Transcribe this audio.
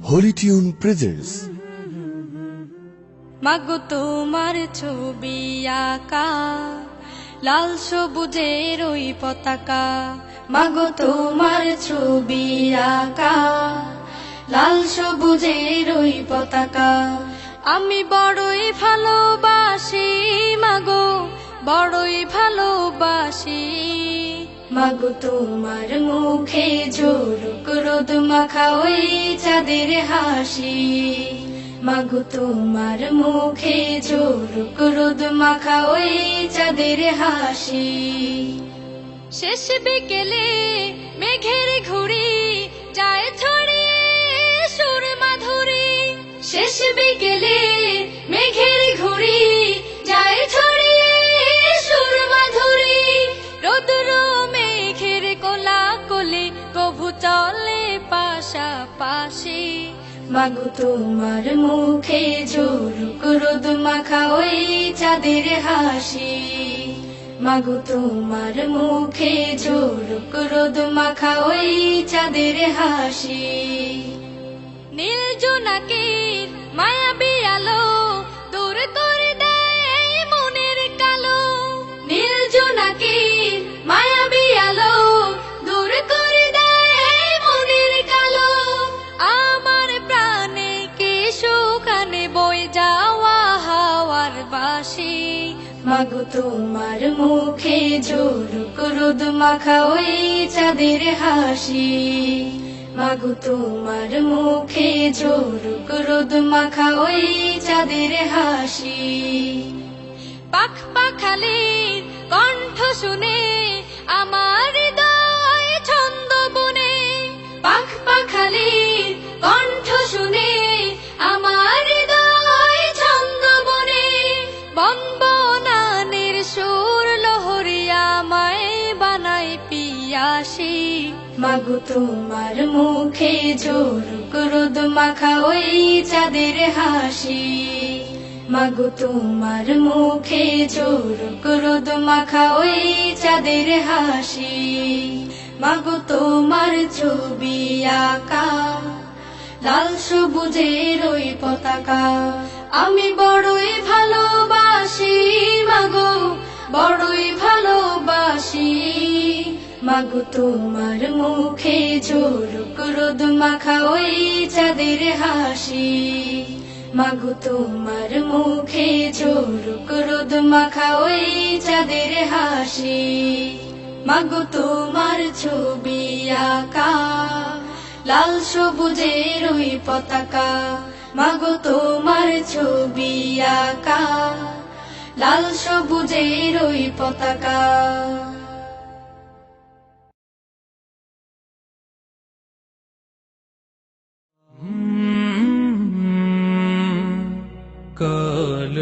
Holi tune presents. মাগো তোমার ছবি আঁকা লাল সবুজের ওই পতাকা, মাগো তোমার ছবি আঁকা লাল সবুজের ওই পতাকা। আমি বড়ই ভালোবাসি মাগো, বড়ই ভালোবাসি। মাগো তোমার মুখে ঝলক রোদ মাখা ওই চাঁদের হাসি, মাগো তোমার মুখে ঝলক রোদ মাখা ওই চাঁদের হাসি। শেষ বিকেলে মেঘের ঘুড়ি যায় ছড়িয়ে সুর মাধুরী, শেষ বিকেলে মেঘের ঘুড়ি যায় ছড়িয়ে সুর মাধুরী। রোদ্র মেঘের কোলাকুলি কভু চলে পাশাপাশি, মাগো তোমার মুখে ঝলক রোদ মাখা ওই চাঁদের হাসি, মাগো তোমার মুখে ঝলক রোদ মাখা ওই চাঁদের হাসি। নীল জোনাকির মায়াবী আলো দূর করে দেয় মনের কালো, নীল জোনাকির মায়াবী আলো দূর করে দেয় মনের কালো। আমার প্রাণে কে সুখানে বই যাওয়া হাওয়ার বাঁশি, মাগো তোমার মুখে ঝলক রোদ মাখা ওই চাঁদের হাসি, মাগো তোমার মুখে ঝলক রোদ মাখা ওই চাঁদের হাসি। পাখ পাখালির কণ্ঠ শুনে আমার হৃদয় ছন্দ বনে, পাখ পাখালির কণ্ঠ শুনে আমার হৃদয় ছন্দ বনে। বনবনানের সুর লহরিয়া আমায় বানাই পিয়াসি, মাগো তোমার মুখে ঝলক রোদ মাখা ওই চাঁদের হাসি, মাগো তোমার মুখে ঝলক রোদ মাখা ওই চাঁদের হাসি। মাগো তোমার ছবি আঁকা লাল সবুজের ওই পতাকা, আমি বড়ই ভালোবাসি মাগো, বড়ই ভালোবাসি। মাগো তোমার মুখে ঝলক রোদ মাখা ওই চাঁদের হাসি, মাগো তোমার মুখে ঝলক রোদ মাখা ওই চাঁদের হাসি। মাগো তোমার ছবি আঁকা লাল সবুজের ওই পতাকা, মাগো তোমার ছবি আঁকা লাল সবুজের ওই পতাকা। কাল